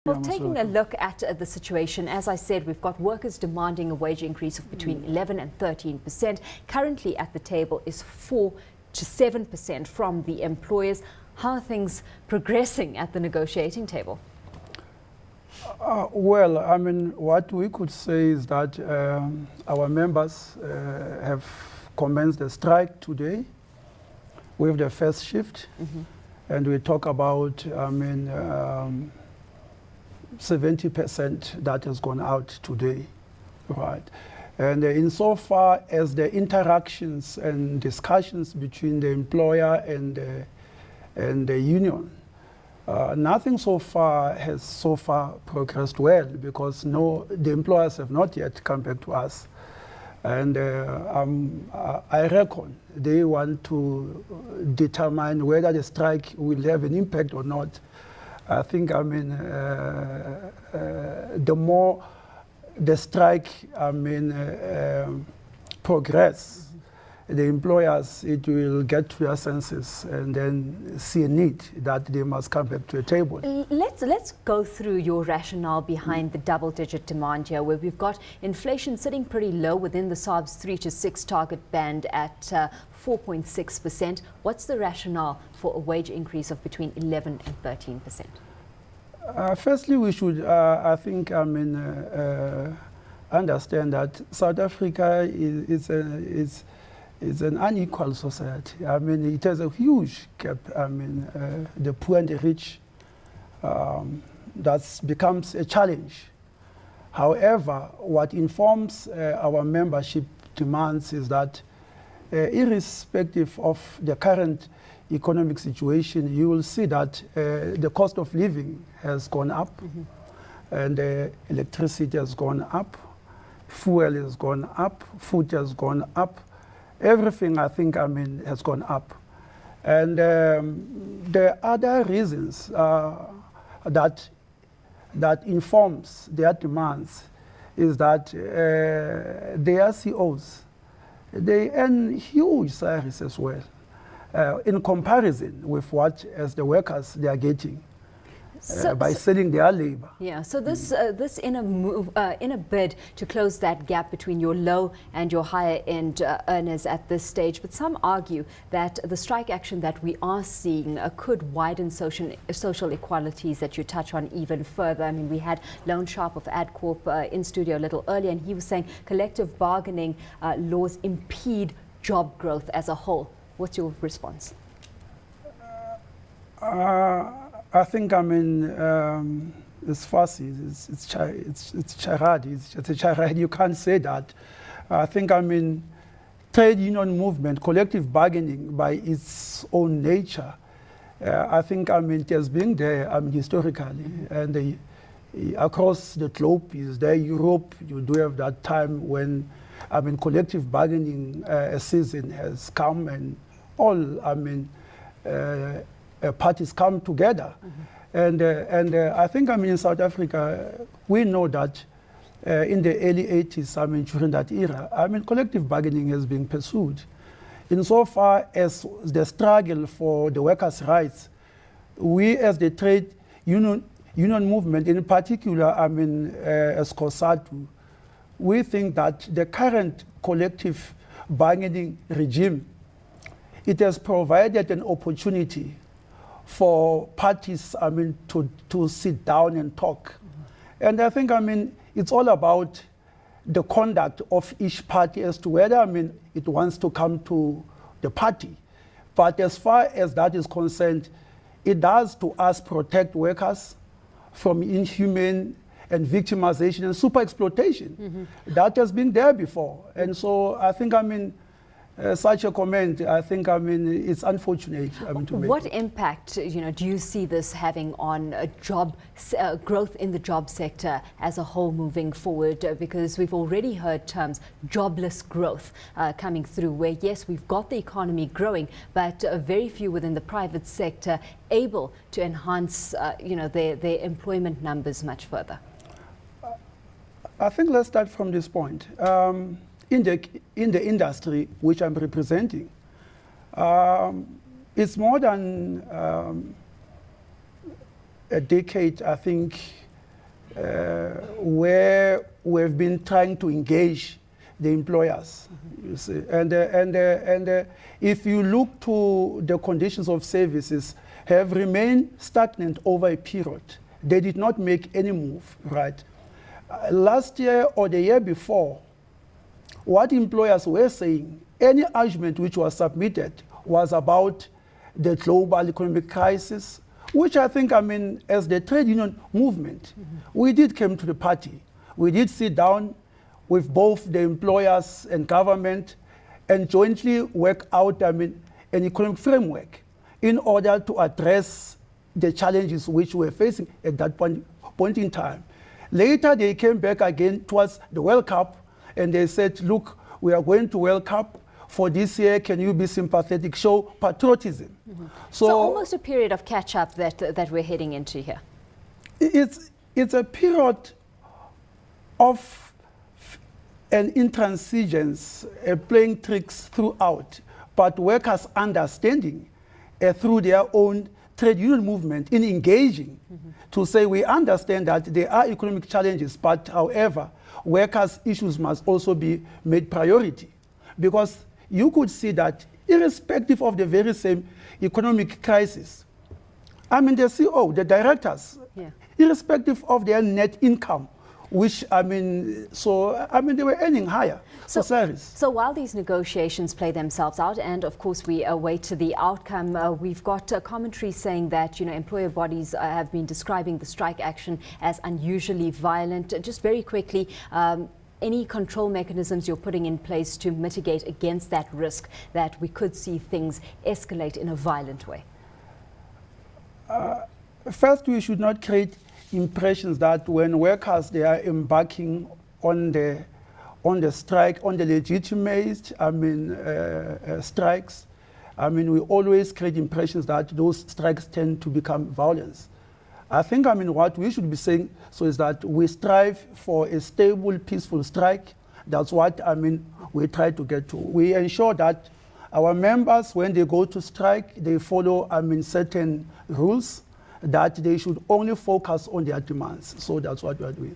Well, taking a look at the situation, as I said, we've got workers demanding a wage increase of between 11 and 13%. Currently at the table is 4 to 7% from the employers. How are things progressing at the negotiating table? Well, I mean, what we could say is that our members have commenced the strike today with the first shift. And we talk about, 70% that has gone out today, right? And insofar as the interactions and discussions between the employer and the union, nothing so far has progressed well, because the employers have not yet come back to us. And I reckon they want to determine whether the strike will have an impact or not. I think, the more the strike, progress, the employers, it will get to their senses and then see a need that they must come back to a table. Let's go through your rationale behind the double-digit demand here, where we've got inflation sitting pretty low within the SARB's 3 to 6 target band at 4.6%. What's the rationale for a wage increase of between 11 and 13%? Firstly, we should, understand that South Africa is an unequal society. It has a huge gap. The poor and the rich, that becomes a challenge. However, what informs our membership demands is that irrespective of the current economic situation, you will see that the cost of living has gone up, and electricity has gone up, fuel has gone up, food has gone up. Everything, has gone up. And the other reasons that informs their demands is that their COs, they earn huge salaries as well, in comparison with what, as the workers, they are getting. By selling their labor. Yeah, so this in a bid to close that gap between your low and your higher end earners at this stage. But some argue that the strike action that we are seeing could widen social equalities that you touch on even further. We had Lone Sharp of AdCorp in studio a little earlier, and he was saying collective bargaining laws impede job growth as a whole. What's your response? It's fussy. It's charade. It's just a charade. You can't say that. Trade union movement, collective bargaining by its own nature, it has been there historically, and across the globe is there. Europe, you do have that time when collective bargaining season has come, and all parties come together. And in South Africa, we know that in the early 80s, during that era, collective bargaining has been pursued. Insofar as the struggle for the workers' rights, we as the trade union movement, in particular, as COSATU, we think that the current collective bargaining regime, it has provided an opportunity for parties, to sit down and talk. And it's all about the conduct of each party as to whether, it wants to come to the party. But as far as that is concerned, it does to us protect workers from inhumane and victimization and super exploitation. That has been there before. And so such a comment, it's unfortunate to make. What impact, do you see this having on growth in the job sector as a whole moving forward? Because we've already heard terms jobless growth coming through, where yes, we've got the economy growing, but very few within the private sector able to enhance, their employment numbers much further. Let's start from this point. In the industry which I'm representing, it's more than a decade, where we've been trying to engage the employers. You see, and if you look to the conditions of services have remained stagnant over a period. They did not make any move, right? Last year or the year before, what employers were saying, any argument which was submitted was about the global economic crisis, which I think, I mean, as the trade union movement, we did come to the party. We did sit down with both the employers and government and jointly work out, I mean, an economic framework in order to address the challenges which we're facing at that point in time. Later, they came back again towards the World Cup, and they said, look, we are going to World Cup for this year. Can you be sympathetic, show patriotism? So almost a period of catch-up that we're heading into here. It's a period of an intransigence, playing tricks throughout, but workers understanding through their own trade union movement in engaging to say we understand that there are economic challenges, but however, workers' issues must also be made priority. Because you could see that irrespective of the very same economic crisis, I mean the CEO, the directors, irrespective of their net income, which, I mean, they were earning higher salaries. So while these negotiations play themselves out, and of course we await the outcome, we've got commentary saying that, employer bodies have been describing the strike action as unusually violent. Just very quickly, any control mechanisms you're putting in place to mitigate against that risk that we could see things escalate in a violent way? First, we should not create impressions that when workers they are embarking on the strike, on the legitimate, strikes, we always create impressions that those strikes tend to become violence. I think, what we should be saying is that we strive for a stable, peaceful strike. That's what, we try to get to. We ensure that our members, when they go to strike, they follow, certain rules, that they should only focus on their demands. So that's what we are doing.